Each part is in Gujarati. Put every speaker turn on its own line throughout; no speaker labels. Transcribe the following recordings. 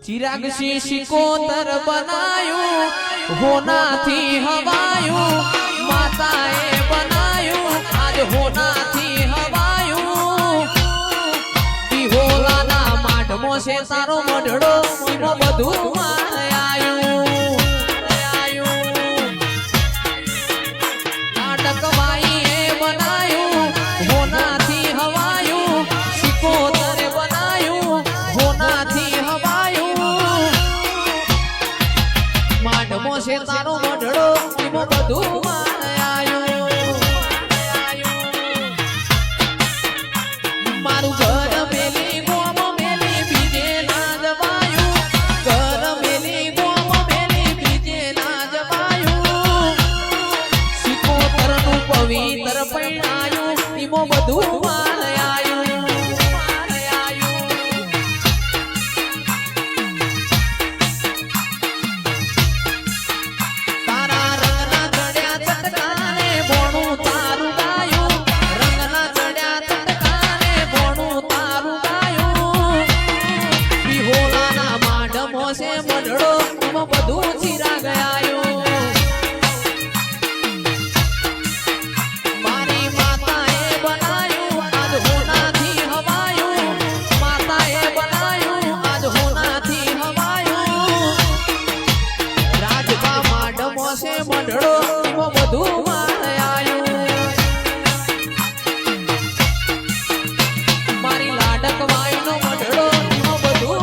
चिराग शीशी को तर बनायू होना थी हवायू माताए बनायू आज होना थी हवायू बिहोला ना माठमो से तारो मढड़ो इमो बधु आयू नाटक भाई ए बनायू होना थी हवायू शिकोतर बनायू होना थी से तारो मढड़ो इमो बधु आयो मारू घर मेली गोम मेली बीजे ना जवायू घर मेली गोम मेली बीजे ना जवायू सिकोतर नु पवित्र पैणायू इमो बधु आयो से मढड़ो इमो बधु चिराग आयो मारी माताए बनायू आज होना थी हवायू माताए बनायू आज होना थी हवायू राजबा माडमो से मढड़ो इमो बधु आयो मारी लाडक वायू नो मढड़ो इमो बधु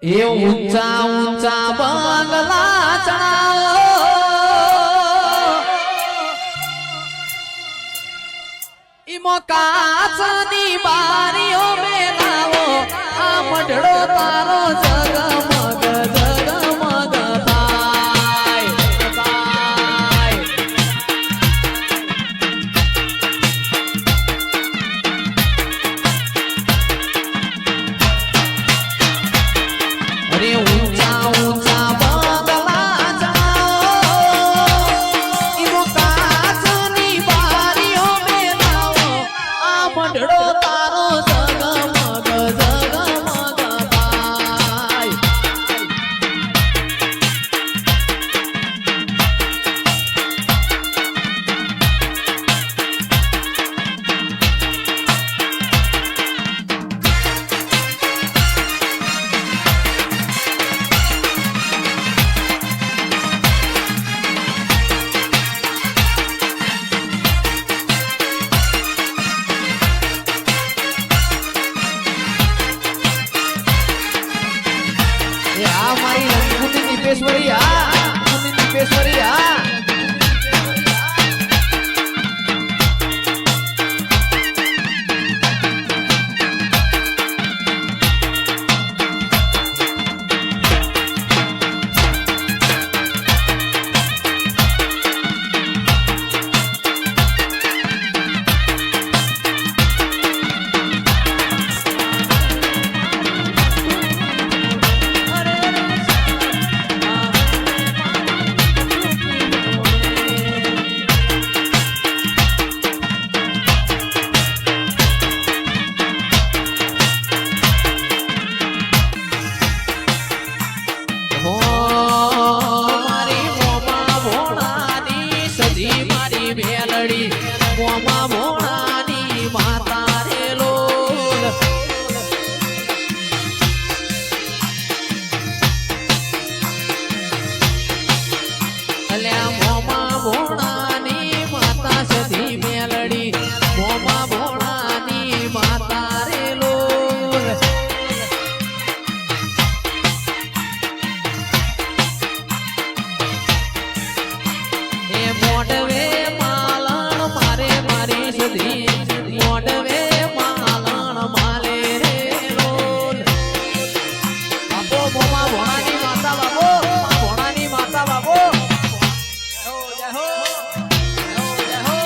ये ऊंचा ऊंचा बंगला चढ़ाओ इमो काचनी बारियों में लाओ आ मढड़ो तारो जगमग जगमग थाय थाय अरे ऊंचा ऊंचा बंगला चढ़ाओ इमो काचनी बारियों में लाओ आ मढड़ो तारो जगमग जगमग थाय મોડવે માલણ માલે રે લોલ બાપો મોમા ભોણાની માતા બાપો ભોણાની માતા બાપો જય હો જય હો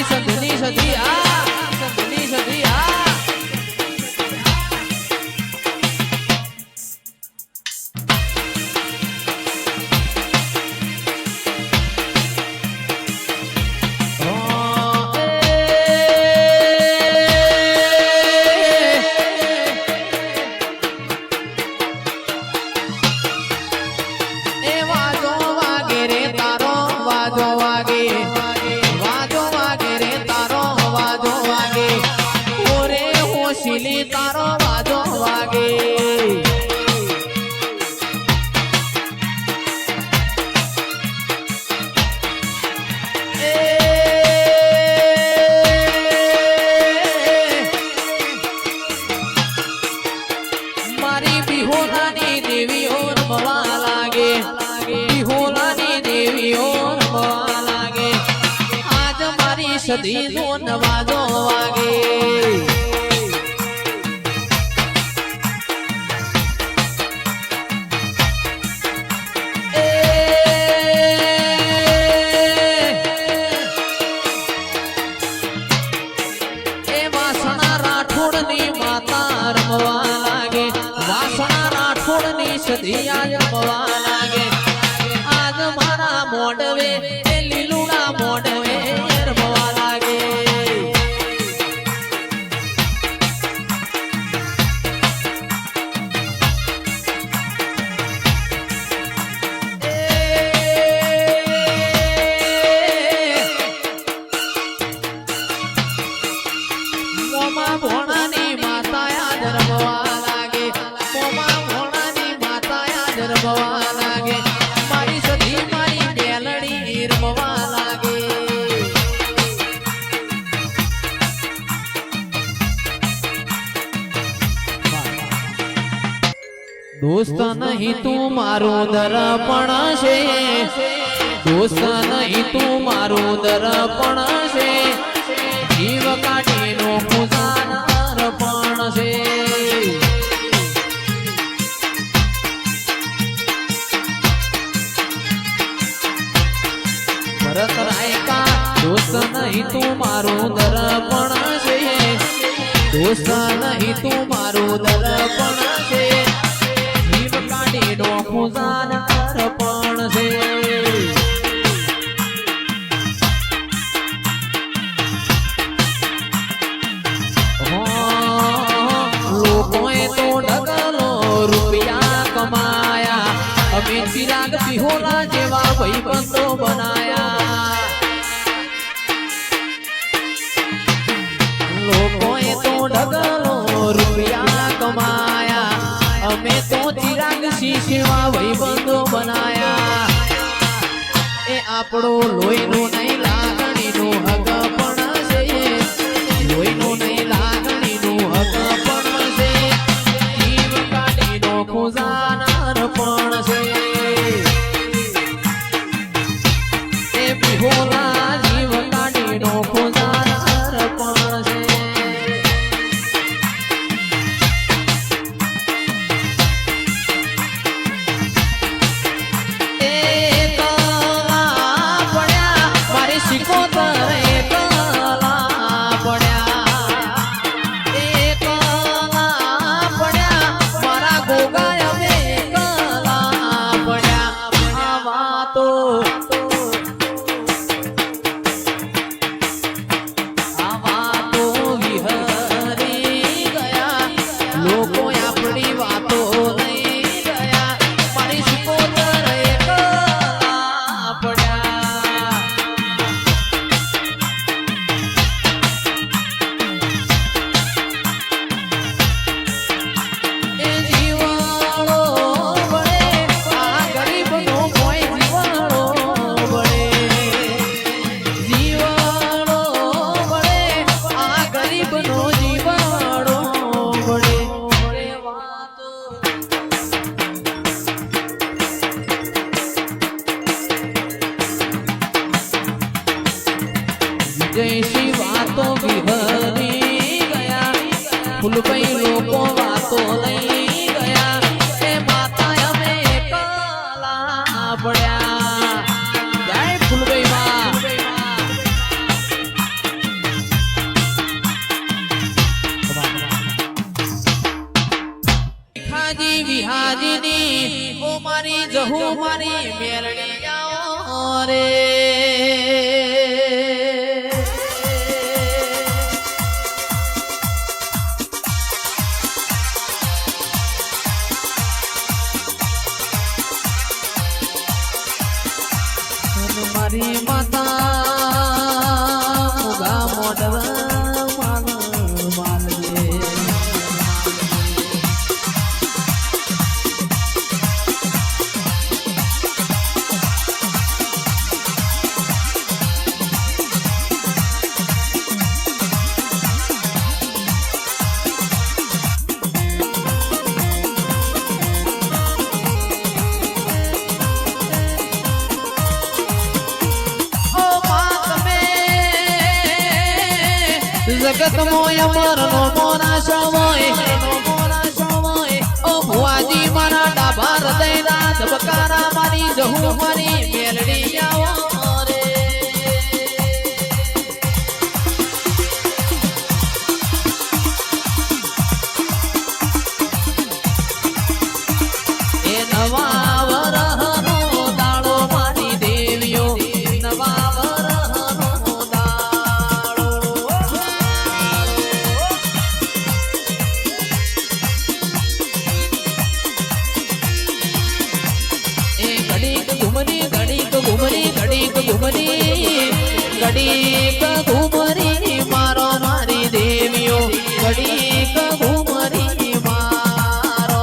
સંધની સધી આ તારો વાજો વાગે મારી બિહોલાની દેવીઓ રમવા લાગે બિહોલાની દેવીઓ રમવા લાગે આજ મારી સદી નો નવાજો વાગે સધિયા રમવા લાગે આજ મારા મોડવે એ લીલુડા મોડવે રમવા લાગે મોમા ભોણાની માતા યાદ રમવા લાગે મોમા રમવા લાગે મારી સધી મારી બેલડી રમવા લાગે દોસ્ત નહીં તું મારું દર્પણ છે દોસ્ત નહીં તું મારું દર્પણ છે જીવ કાઢીનો પૂજાનાર પણ છે ભરત રાયકા દોસ્ત નહીં તું મારું દર્પણ છે દોસ્ત નહીં તું મારું દર્પણ છે જીવ કાઢીનો પૂજાનાર પણ છે લોકોએ તો ઢગલો રૂપિયા કમાયા અમે ચિરાગ બિહોલા જેવા ભાઈબંધો બનાયા લોકોએ તો ઢગલો રૂપિયા કમાયા અમે તો ચિરાગ જેવા ભાઈબંધો બનાયા એ આપણો લોહીનું નહીં લાગણીનું હક પણ છે લોહીનું નહીં લાગણીનું હક પણ છે જીવ કાઢીનો ખુજાનાર પણ છે એ બિહોલા જીવ કાઢીનો ખુજાનાર પણ છે જયશ્રી વાતો વિહરી ગયા ફૂલભાઈ લોકો વાતો લઈ ગયા એ માતા અમે એકલા પડ્યા જય ફૂલભાઈ માં ખાજી વિહાજીની ઓ મારી જહુ મારી મેલડી જાઓ રે મારી માતા મુગા મોઢવા માલજે જગત મોય અમર નો મોના શોય ઓ ભુવાજી મારા ડાભા હૃદયના ધબકારા મારી જહુ મારી મેલડી જાઓ રે એ નવા વરહનો દાડો મારી દેવીઓ નવા વરહનો દાડો ઘડીક ઘુમરી મારો મારી દેવીઓ ઘડીક ઘુમરી મારો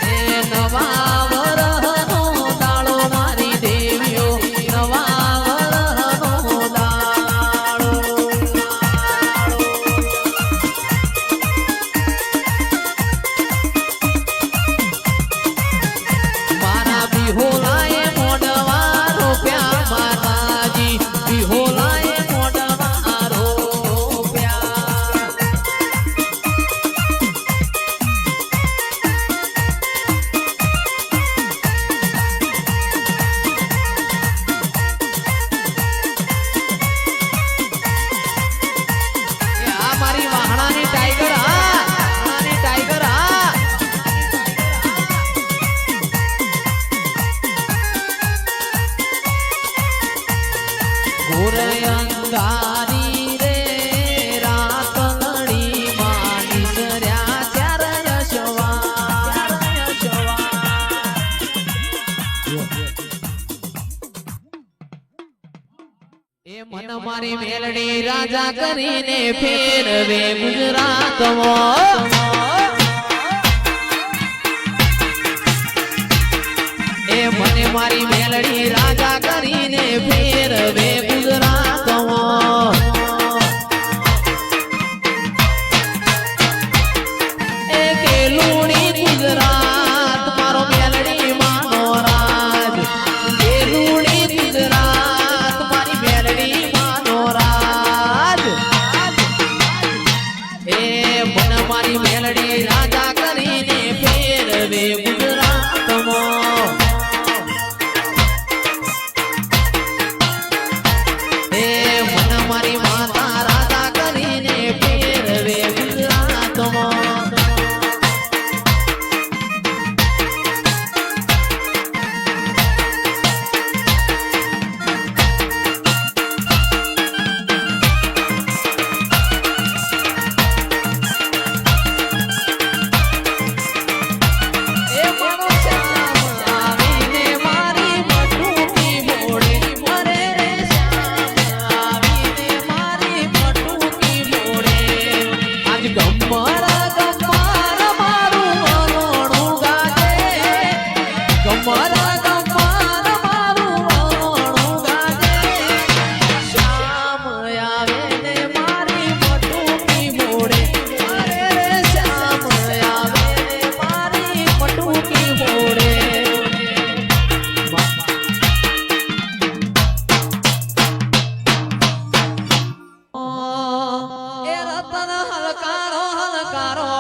એ નવા વરહનો દાડો મારી દેવીઓ નવા વરહનો દાડો વિહોલાએ મોઢવા રોપ્યા માતાજી વિહોલાએ મોઢવા રોપ્યા આ મારી વાહણાની ટાઈગર વાહણાની ટાઈગર અંગારી રે રાત લડી માની સર્યા ચાર એ મન મારી મેલડી રાજા કરીને ફેરવે ગુજરાતમાં એ મને મારી મેલડી રાજા કરીને ફેરવે ગુજરાતમાં એ કેલુણી ગુજરાત મારો મેલડી માનો રાજ કેલુણી ગુજરાત મારી મેલડી માનો રાજ એ મન મારી મેલડી રાજા કરીને ફેરવે ગુજરાતમાં મારી માતા રાધા કરીને ફેરવે ગુજરાતમાં કારો